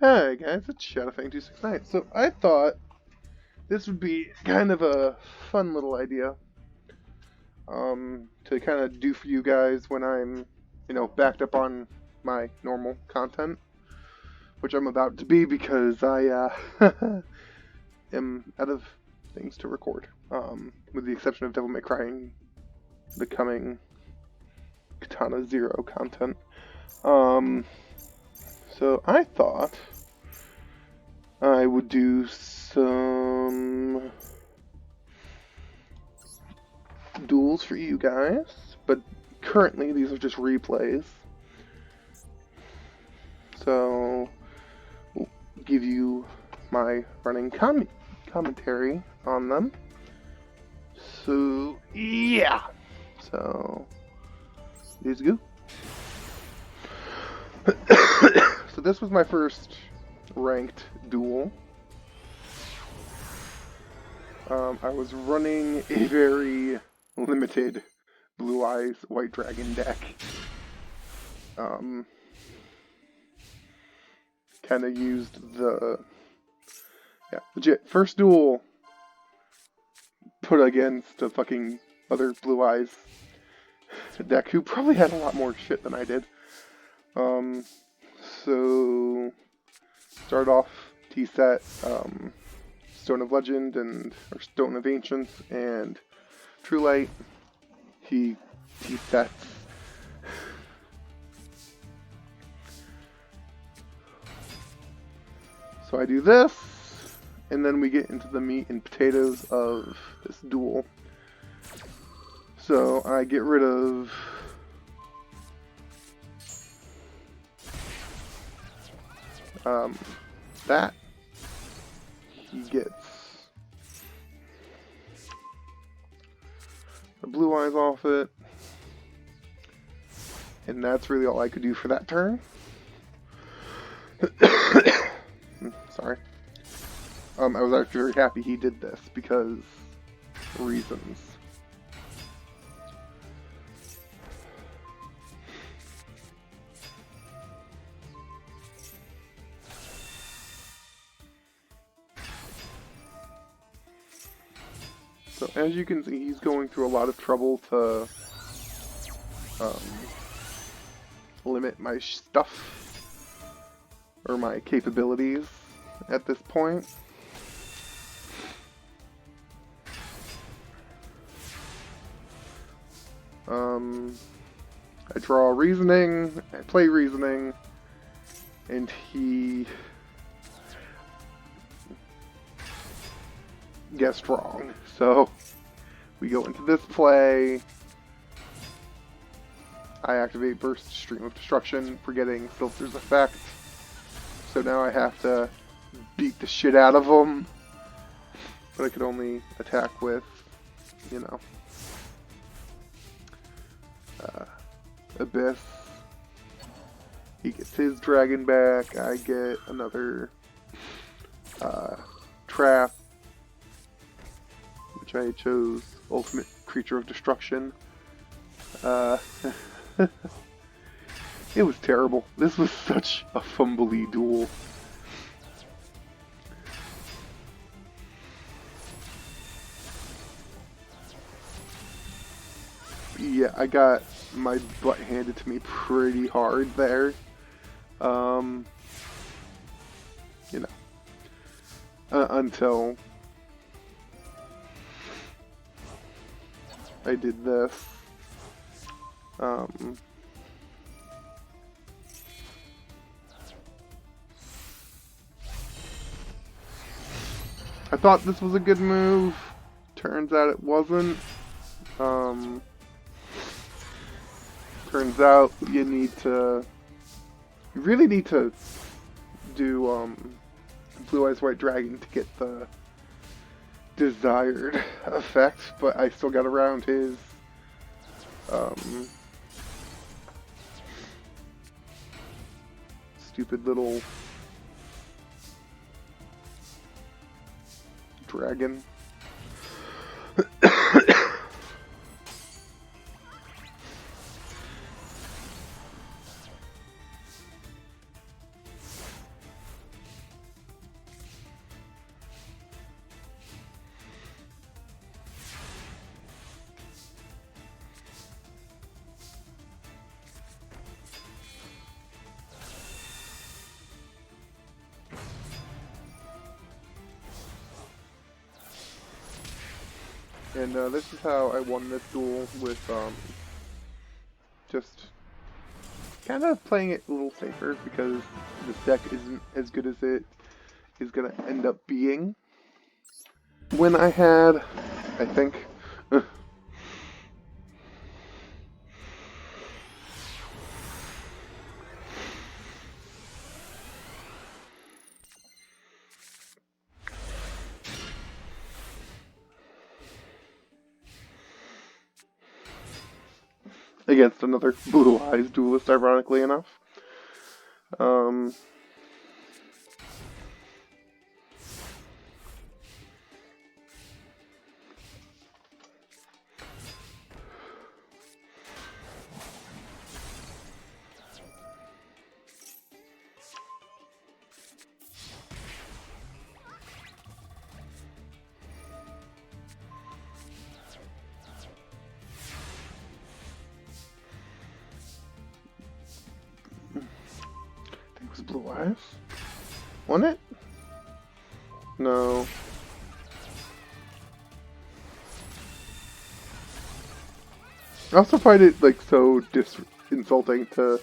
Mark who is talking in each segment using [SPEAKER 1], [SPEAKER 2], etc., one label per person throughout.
[SPEAKER 1] Hey guys, it's Shadowfang269. So I thought this would be kind of a fun little idea to kind of do for you guys when I'm, backed up on my normal content, which I'm about to be because I am out of things to record, with the exception of Devil May Cry becoming Katana Zero content. So I thought I would do some duels for you guys, but currently these are just replays. So I'll give you my running commentary on them. So yeah. So here's go. So this was my first ranked duel. I was running a very limited Blue Eyes White Dragon deck. Kind of used legit first duel put against a fucking other Blue Eyes deck who probably had a lot more shit than I did. So start off T-set, Stone of Legend or Stone of Ancients and True Light. He sets. So I do this, and then we get into the meat and potatoes of this duel. So I get rid of that. He gets the Blue Eyes off it, and that's really all I could do for that turn. Sorry. I was actually very happy he did this because reasons. So as you can see, he's going through a lot of trouble to limit my stuff or my capabilities at this point. I draw reasoning, I play reasoning, and he guessed wrong. So we go into this play. I activate Burst Stream of Destruction, forgetting Filter's effect. So now I have to beat the shit out of him. But I could only attack with, Abyss. He gets his dragon back. I get another trap, which I chose Ultimate Creature of Destruction. It was terrible. This was such a fumbly duel. Yeah, I got my butt handed to me pretty hard there. Until I did this. I thought this was a good move. Turns out it wasn't. Turns out you really need to do Blue Eyes White Dragon to get the desired effect, but I still got around his stupid little dragon. And this is how I won this duel with just kind of playing it a little safer because this deck isn't as good as it is going to end up being. When I had, I think, against another Blue Eyes duelist, ironically enough. I think it was Blue Eyes. Wasn't it? No. I also find it like so insulting to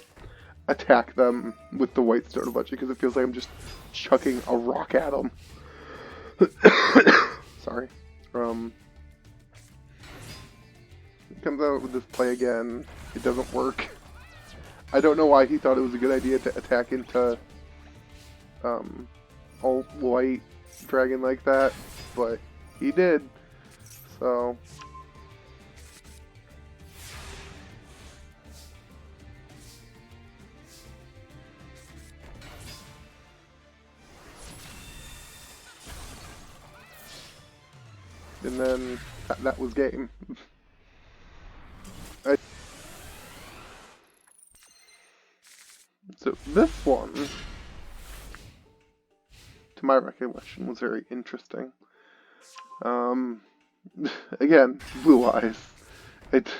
[SPEAKER 1] attack them with the white stone budget because it feels like I'm just chucking a rock at them. Sorry. It comes out with this play again. It doesn't work. I don't know why he thought it was a good idea to attack into alt white dragon like that, but he did. So and then that was game. So this one, to my recollection, was very interesting. Again, Blue Eyes. It.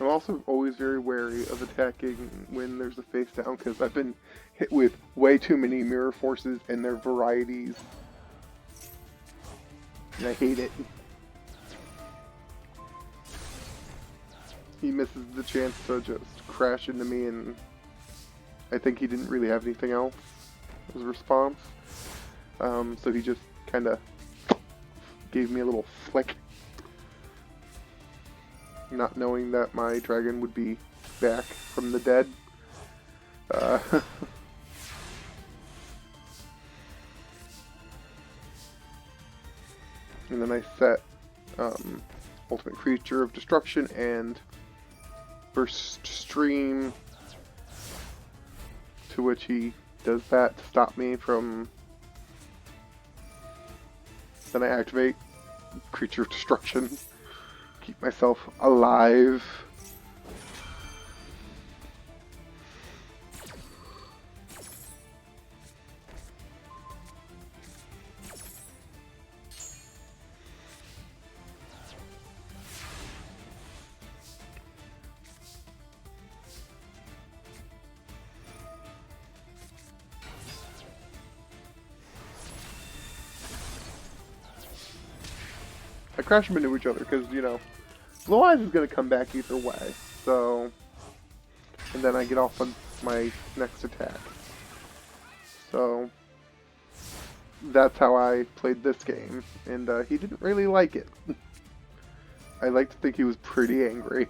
[SPEAKER 1] I'm also always very wary of attacking when there's a face down because I've been hit with way too many mirror forces and their varieties. And I hate it. He misses the chance to just crash into me, and I think he didn't really have anything else as a response. So he just kind of gave me a little flick. Not knowing that my dragon would be back from the dead. And then I set Ultimate Creature of Destruction and Burst Stream, to which he does that to stop me from... Then I activate Creature of Destruction. Keep myself alive. I crash them into each other because, you know, Blue Eyes is going to come back either way, so... And then I get off on my next attack. So... That's how I played this game, and he didn't really like it. I like to think he was pretty angry.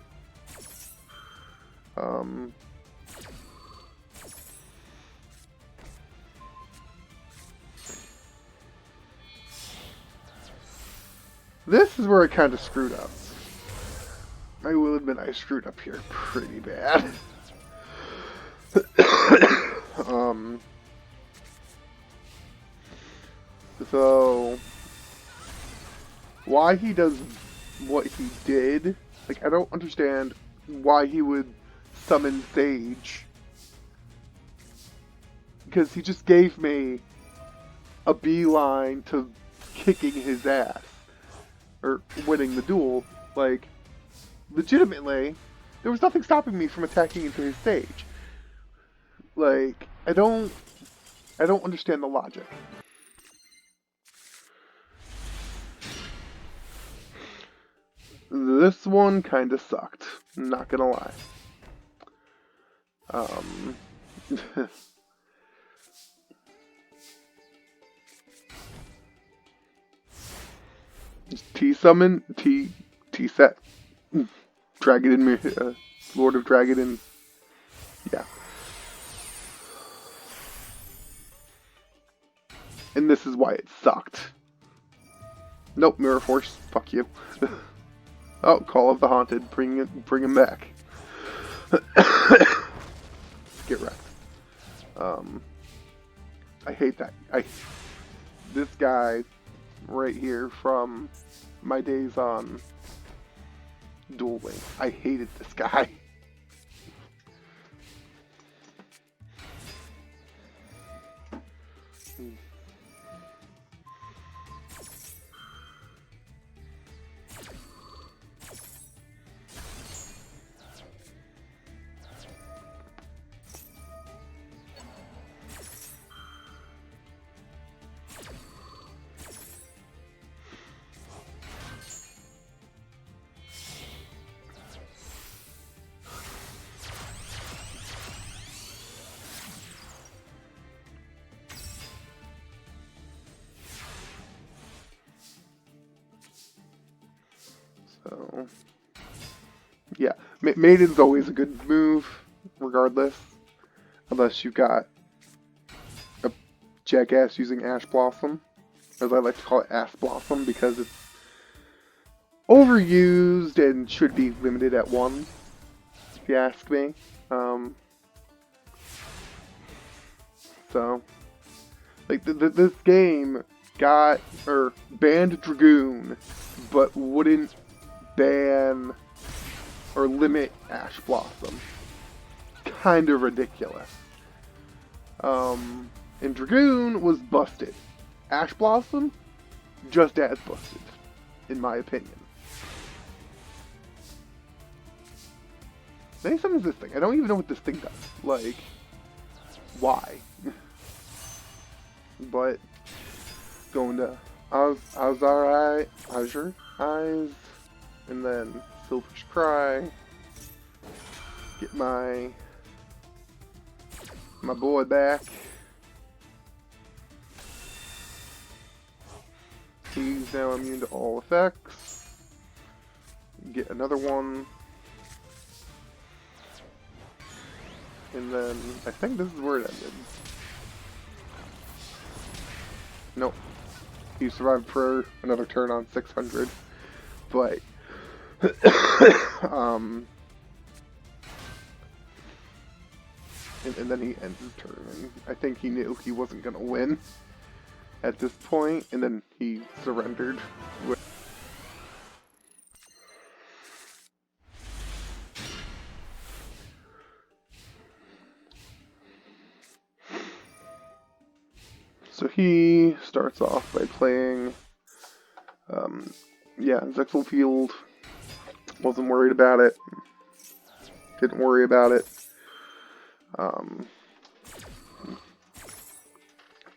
[SPEAKER 1] This is where I kind of screwed up. I will admit I screwed up here pretty bad. So why he does what he did, like, I don't understand why he would summon Sage. Because he just gave me a beeline to kicking his ass or winning the duel. Like, legitimately, there was nothing stopping me from attacking into his stage. Like, I don't understand the logic. This one kind of sucked. Not gonna lie. T summon, T set, Dragon in Lord of Dragon in, yeah. And this is why it sucked. Nope, Mirror Force, fuck you. Oh, Call of the Haunted, bring him back. Get wrecked. I hate that. This guy right here from my days on dueling. I hated this guy. So, yeah, Maiden's always a good move, regardless, unless you've got a jackass using Ash Blossom, as I like to call it, Ash Blossom, because it's overused and should be limited at one, if you ask me. So, like, this game banned Dragoon, but wouldn't ban or limit Ash Blossom. Kind of ridiculous. And Dragoon was busted. Ash Blossom, just as busted, in my opinion. Then he summons this thing. I don't even know what this thing does. Like, why? But, going to Azure Eyes, and then Silver's Cry. Get my boy back. He's now immune to all effects. Get another one. And then, I think this is where it ended. Nope. He survived for another turn on 600. But, and then he ends his turn. And I think he knew he wasn't going to win at this point, and then he surrendered. So he starts off by playing, Zexal Field. Wasn't worried about it. Didn't worry about it.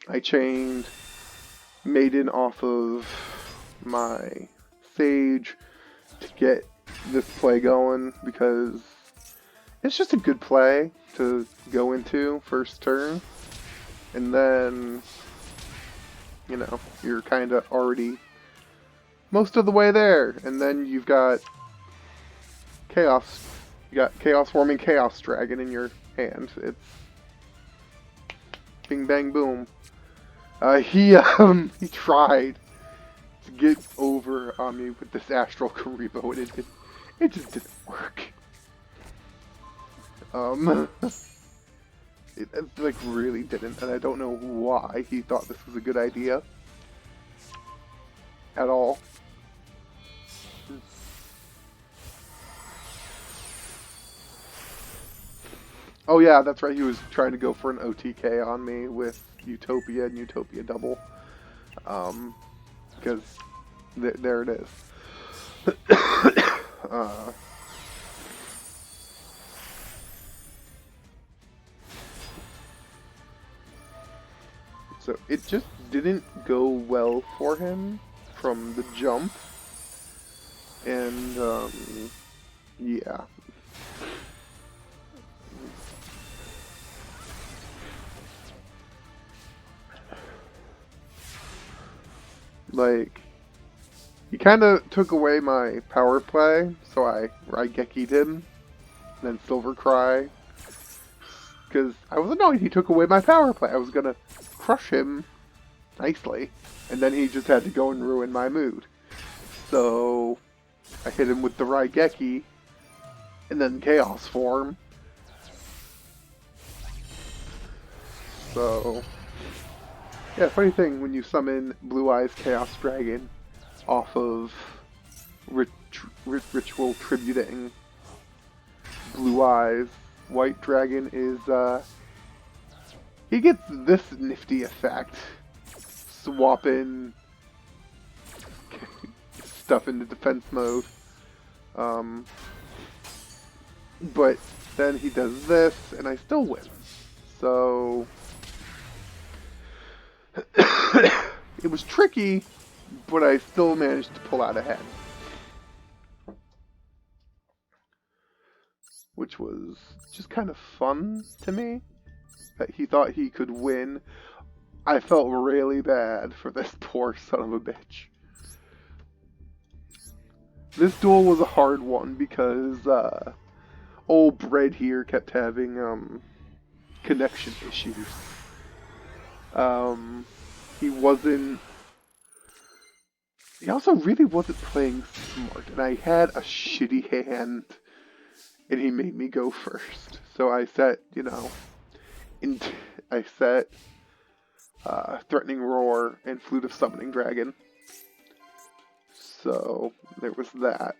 [SPEAKER 1] I chained Maiden off of my Sage to get this play going, because it's just a good play to go into first turn. And then, you know, you're kind of already most of the way there. And then you've got Chaos. You got Chaos forming Chaos Dragon in your hand. It's bing bang boom. He tried to get over on me with this Astral Karibo, and it just didn't work. It like really didn't, and I don't know why he thought this was a good idea at all. Oh yeah, that's right, he was trying to go for an OTK on me with Utopia and Utopia double. Because there it is. uh, so it just didn't go well for him from the jump, and yeah. Like, he kind of took away my power play, so I Raigeki'd him, and then Silver Cry, because I was annoyed he took away my power play. I was gonna crush him nicely, and then he just had to go and ruin my mood. So I hit him with the Raigeki, and then Chaos Form. So yeah, funny thing, when you summon Blue Eyes Chaos Dragon off of Ritual Tributing Blue Eyes, White Dragon is, he gets this nifty effect. Swapping stuff into defense mode. But then he does this, and I still win. So it was tricky, but I still managed to pull out ahead. Which was just kind of fun to me, that he thought he could win. I felt really bad for this poor son of a bitch. This duel was a hard one because old Bread here kept having connection issues. He also really wasn't playing smart, and I had a shitty hand, and he made me go first. So I set, Threatening Roar and Flute of Summoning Dragon. So there was that.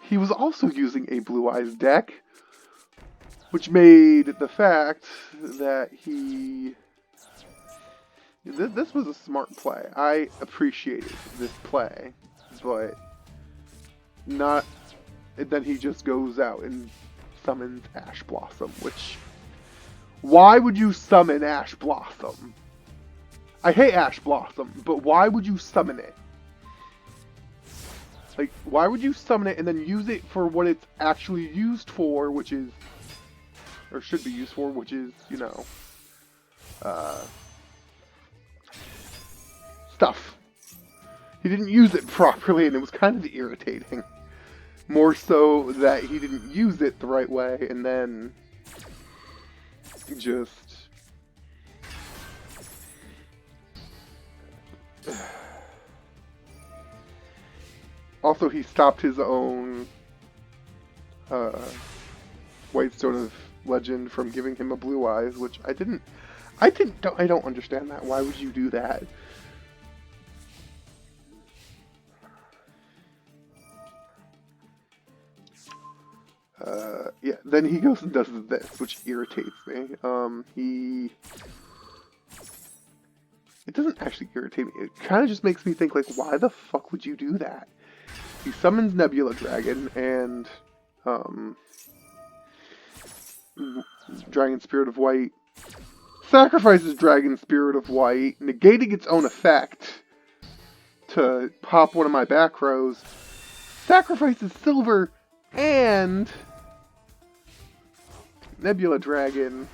[SPEAKER 1] He was also using a Blue Eyes deck, which made the fact that this was a smart play. I appreciated this play, but not. And then he just goes out and summons Ash Blossom, which... Why would you summon Ash Blossom? I hate Ash Blossom, but why would you summon it? Like, why would you summon it and then use it for what it's actually used for, which is... Or should be used for, which is, stuff. He didn't use it properly, and it was kind of irritating. More so that he didn't use it the right way, and then... just... Also, he stopped his own Whitestone of Legend from giving him a Blue Eyes, which I don't understand that. Why would you do that? Yeah, then he goes and does this, which irritates me. It doesn't actually irritate me. It kind of just makes me think, like, why the fuck would you do that? He summons Nebula Dragon and, Dragon Spirit of White, sacrifices Dragon Spirit of White, negating its own effect to pop one of my back rows, sacrifices Silver and Nebula Dragon,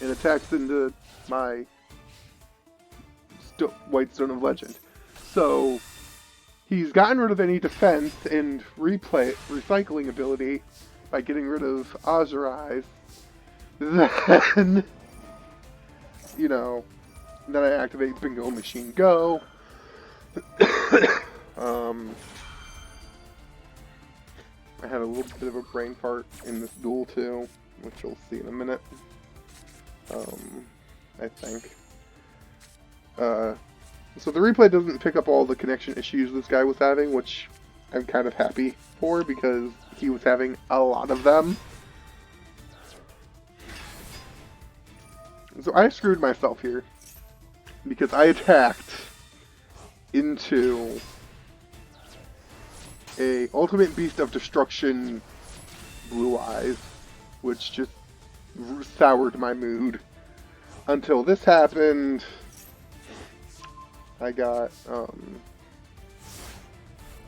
[SPEAKER 1] and attacks into my Whitestone of Legend. So he's gotten rid of any defense and recycling ability by getting rid of Azurize. Then, then I activate Bingo Machine Go. I had a little bit of a brain fart in this duel too, which you'll see in a minute. I think. So the replay doesn't pick up all the connection issues this guy was having, which I'm kind of happy for, because he was having a lot of them. So I screwed myself here, because I attacked into a Ultimate Beast of Destruction Blue Eyes, which just soured my mood. Until this happened, I got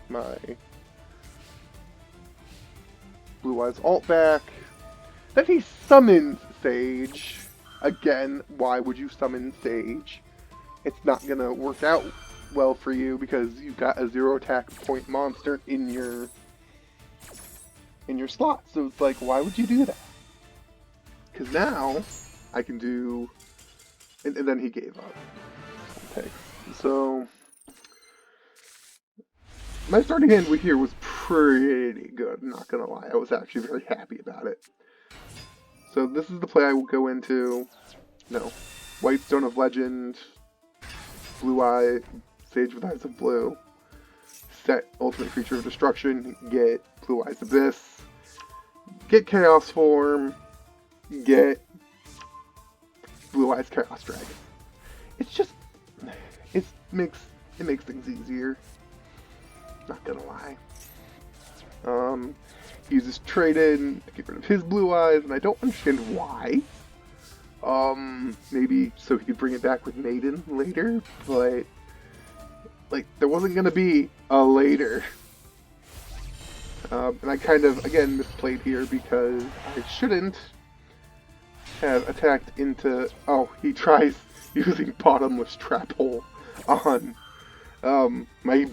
[SPEAKER 1] my Blue Eyes alt back. Then he summons Sage. Again, why would you summon Sage? It's not gonna work out well for you because you've got a 0 attack point monster in your slot. So it's like, why would you do that? Because now I can do, and then he gave up. Okay, so my starting hand here was pretty good. I'm not gonna lie, I was actually very happy about it. So this is the play I will go into. No, White Stone of Legend, Blue Eye, Sage with Eyes of Blue, set Ultimate Creature of Destruction, get Blue Eyes Abyss, get Chaos Form, get Blue Eyes Chaos Dragon. It's just, it makes things easier. Not gonna lie. He uses trade-in to get rid of his Blue Eyes, and I don't understand why. Maybe so he could bring it back with Maiden later, but like there wasn't gonna be a later. And I kind of again misplayed here because I shouldn't have attacked into. Oh, he tries using Bottomless Trap Hole on my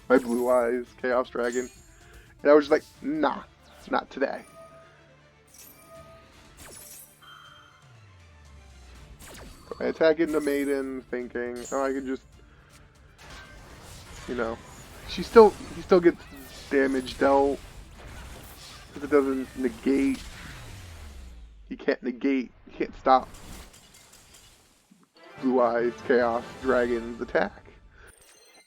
[SPEAKER 1] my Blue Eyes Chaos Dragon, and I was just like, nah, not today. I attack into Maiden, thinking, oh, I can just, you know, he still gets damage dealt, because it doesn't negate. He can't stop Blue Eyes Chaos Dragon's attack.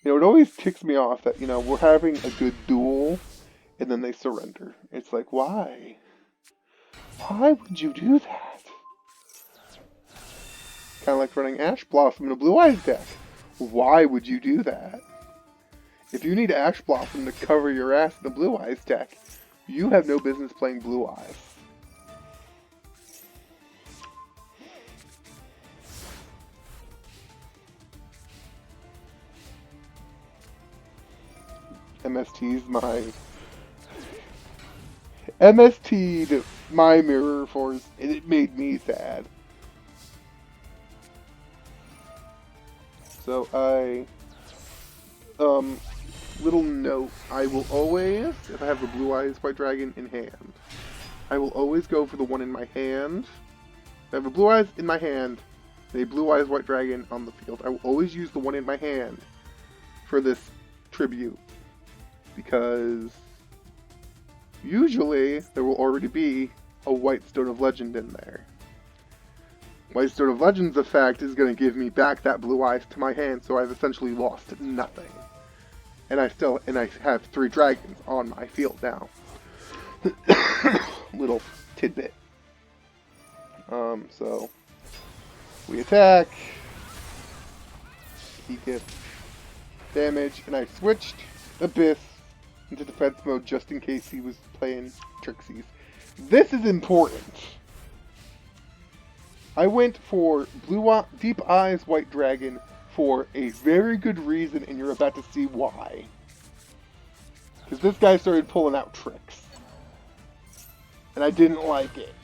[SPEAKER 1] You know, it always ticks me off that, you know, we're having a good duel, and then they surrender. It's like, why? Why would you do that? Kind of like running Ash Blossom in a Blue Eyes deck. Why would you do that? If you need Ash Blossom to cover your ass in a Blue Eyes deck, you have no business playing Blue Eyes. MST'd my Mirror Force, and it made me sad. So little note, I will always, if I have a Blue Eyes White Dragon in hand, I will always go for the one in my hand. If I have a Blue Eyes in my hand, and a Blue Eyes White Dragon on the field, I will always use the one in my hand for this tribute. Because usually there will already be a White Stone of Legend in there. White Stone of Legend's effect is going to give me back that Blue Eyes to my hand, so I've essentially lost nothing. And I have 3 dragons on my field now. Little tidbit. So we attack. He gets damage, and I switched Abyss into defense mode just in case he was playing Trixies. This is important. I went for Deep Eyes White Dragon for a very good reason, and you're about to see why. Because this guy started pulling out tricks. And I didn't like it.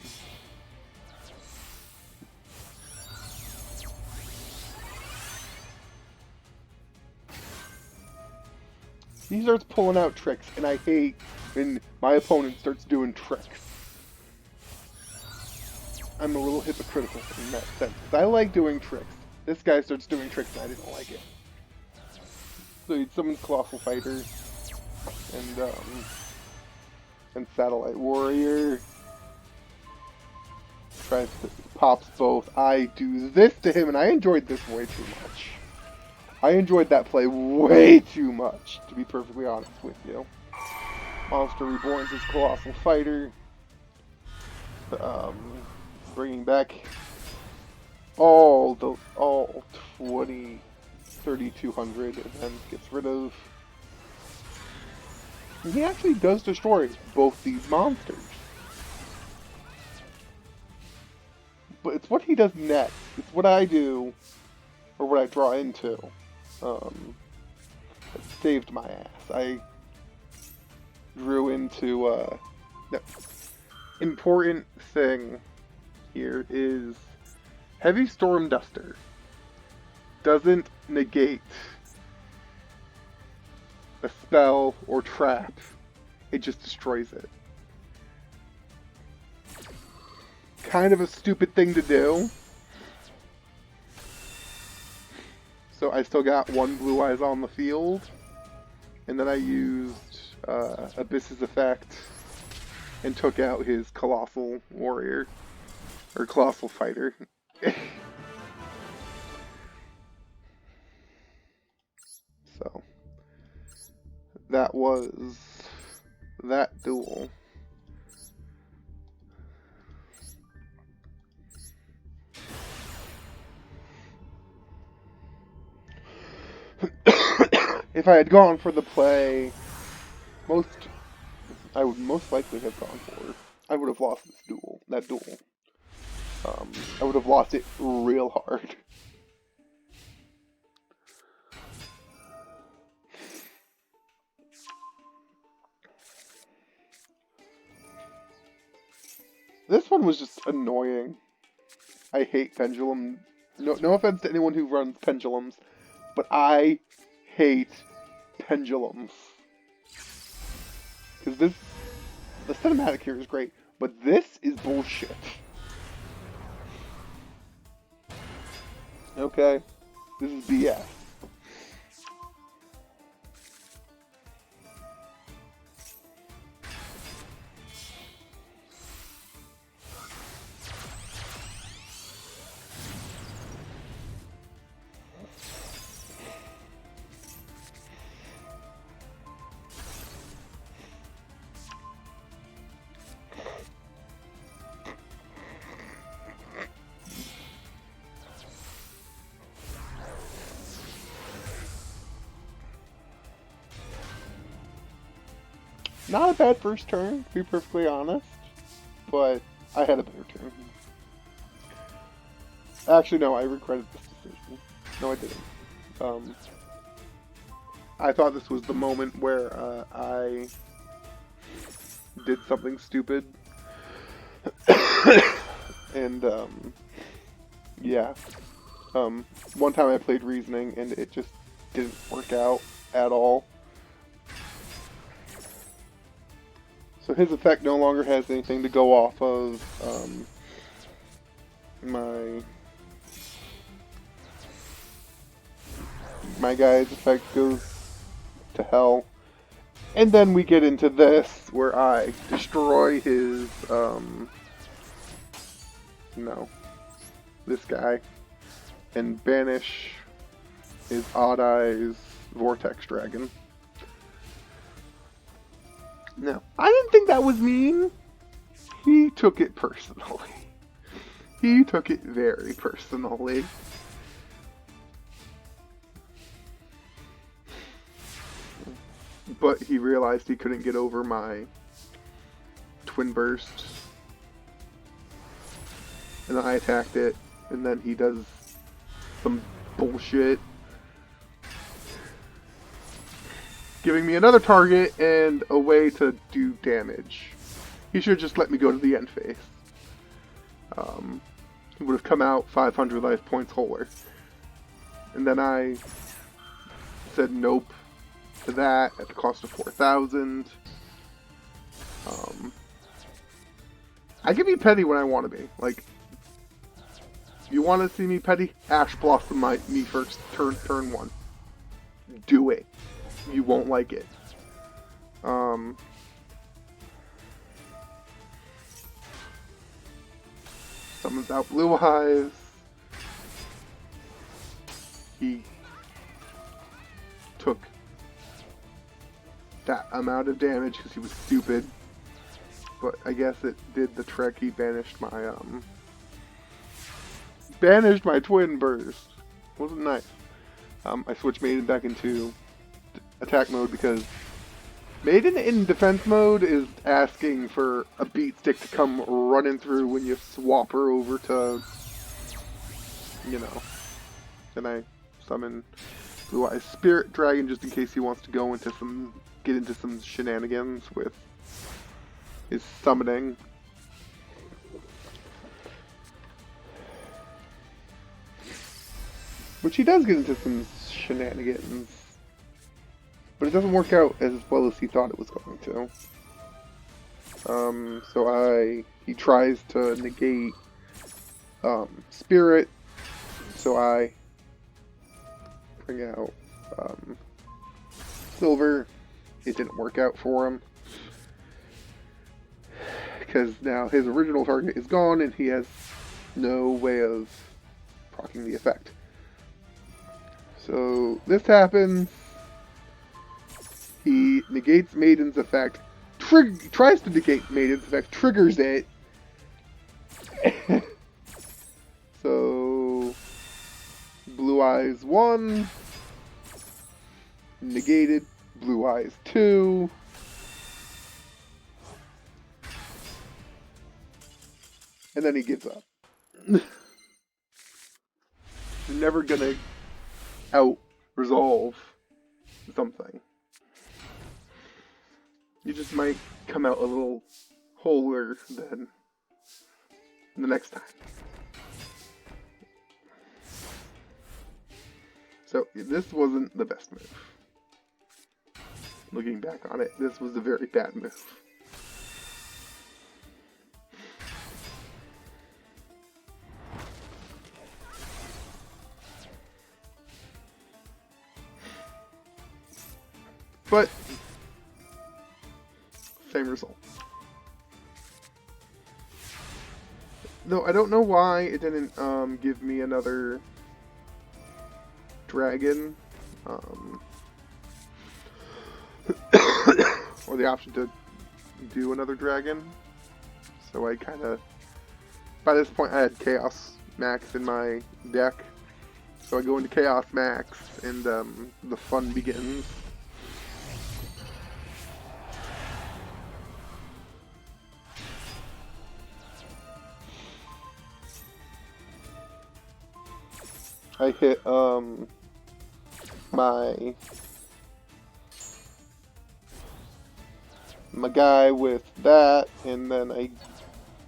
[SPEAKER 1] He starts pulling out tricks, and I hate when my opponent starts doing tricks. I'm a little hypocritical in that sense. I like doing tricks. This guy starts doing tricks and I didn't like it. So he summons Colossal Fighter and Satellite Warrior. Pops both. I do this to him, and I enjoyed this way too much. I enjoyed that play way too much, to be perfectly honest with you. Monster Reborn's his Colossal Fighter. Bringing back all 20 3,200 and then gets rid of... And he actually does destroy both these monsters. But it's what he does next. It's what I do, or what I draw into. That saved my ass. I drew into, no. Important thing here is Heavy Storm Duster doesn't negate a spell or trap. It just destroys it. Kind of a stupid thing to do. So I still got one Blue Eyes on the field. And then I used Abyss's effect and took out his Colossal Warrior. Or Colossal Fighter. So that was that duel. If I had gone for the play, I would most likely have gone for, I would have lost this duel, that duel. I would have lost it real hard. This one was just annoying. I hate pendulum. No offense to anyone who runs pendulums, but I hate pendulums. Because the cinematic here is great, but this is bullshit. Okay? This is BS. Not a bad first turn, to be perfectly honest, but I had a better turn. Actually, no, I regretted this decision. No, I didn't. I thought this was the moment where I did something stupid. And, yeah. One time I played Reasoning, and it just didn't work out at all. So his effect no longer has anything to go off of. My guy's effect goes to hell. And then we get into this, where I destroy his, this guy, and banish his Odd Eyes Vortex Dragon. No, I didn't think that was mean. He took it personally. He took it very personally. But he realized he couldn't get over my Twin Burst. And I attacked it, and then he does some bullshit, giving me another target and a way to do damage. He should have just let me go to the end phase. He would have come out 500 life points wholer. And then I said nope to that at the cost of 4,000. I can be petty when I want to be. Like, you want to see me petty? Ash Blossom me first, turn 1. Do it. You won't like it. Summons out Blue Eyes. He took that amount of damage because he was stupid. But I guess it did the trick. He banished my Twin Burst. Wasn't nice. I switched Maiden back into attack mode because Maiden in defense mode is asking for a beat stick to come running through when you swap her over to, you know. Then I summon Blue Eyes Spirit Dragon just in case he wants to get into some shenanigans with his summoning. Which he does get into some shenanigans. But it doesn't work out as well as he thought it was going to. He tries to negate Spirit, so I bring out Silver. It didn't work out for him. Because now his original target is gone and he has no way of proccing the effect. So this happens. He negates Maiden's effect, tries to negate Maiden's effect, triggers it. So, Blue Eyes 1, negated, Blue Eyes 2. And then he gives up. You're never gonna out-resolve something. You just might come out a little wholer than the next time. So, this wasn't the best move. Looking back on it, this was a very bad move. But same result. Though I don't know why it didn't give me another dragon, or the option to do another dragon. So I kind of, by this point I had Chaos Max in my deck. So I go into Chaos Max and the fun begins. I hit my guy with that, and then I,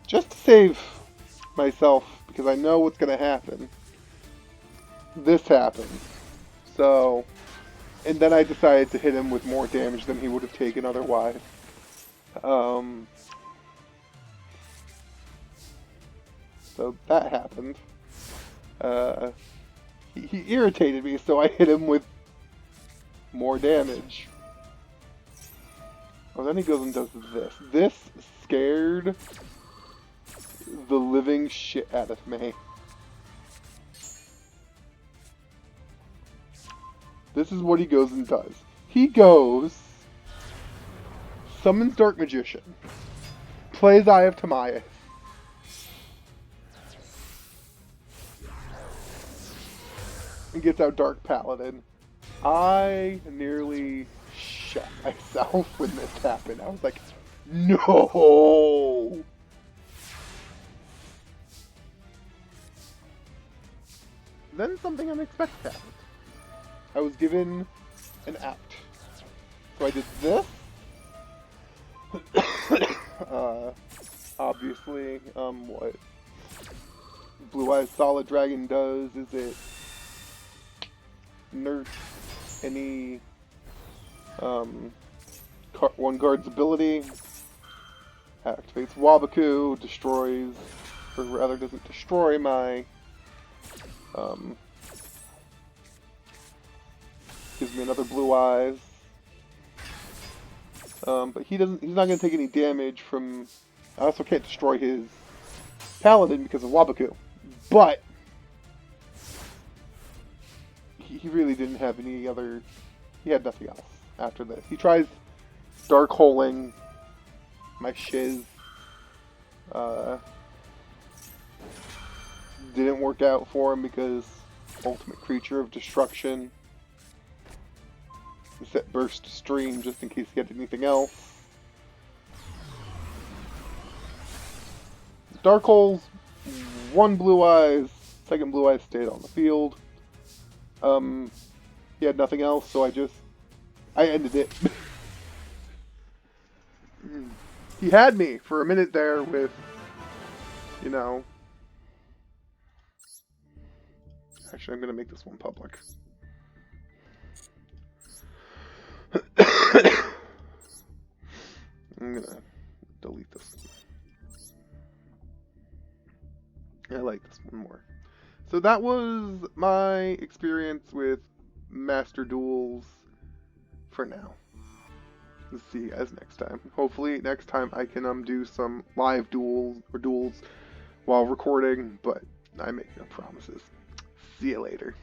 [SPEAKER 1] just to save myself because I know what's gonna happen, this happened. So, and then I decided to hit him with more damage than he would have taken otherwise. So that happened. He irritated me, so I hit him with more damage. Oh, then he goes and does this. This scared the living shit out of me. This is what he goes and does. He goes, summons Dark Magician, plays Eye of Timaeus, and gets out Dark Paladin. I nearly shot myself when this happened. I was like, no! Then something unexpected happened. I was given an out. So I did this. Obviously, what Blue Eyes Solid Dragon does is it nerfs any one guard's ability, activates Wabaku, destroys, or rather doesn't destroy my gives me another Blue Eyes. But he's not gonna take any damage from, I also can't destroy his Paladin because of Wabaku. But he really didn't have any other, he had nothing else after this. He tries Dark Holing my Shiz. Didn't work out for him because Ultimate Creature of Destruction set burst stream just in case you get anything else. Dark Holes, one Blue Eyes, second Blue Eyes stayed on the field. He had nothing else, so I ended it. He had me for a minute there with, you know... Actually, I'm going to make this one public. I'm going to delete this one. I like this one more. So that was my experience with Master Duels for now. Let's see you guys next time. Hopefully next time I can do some live duels while recording, but I make no promises. See you later.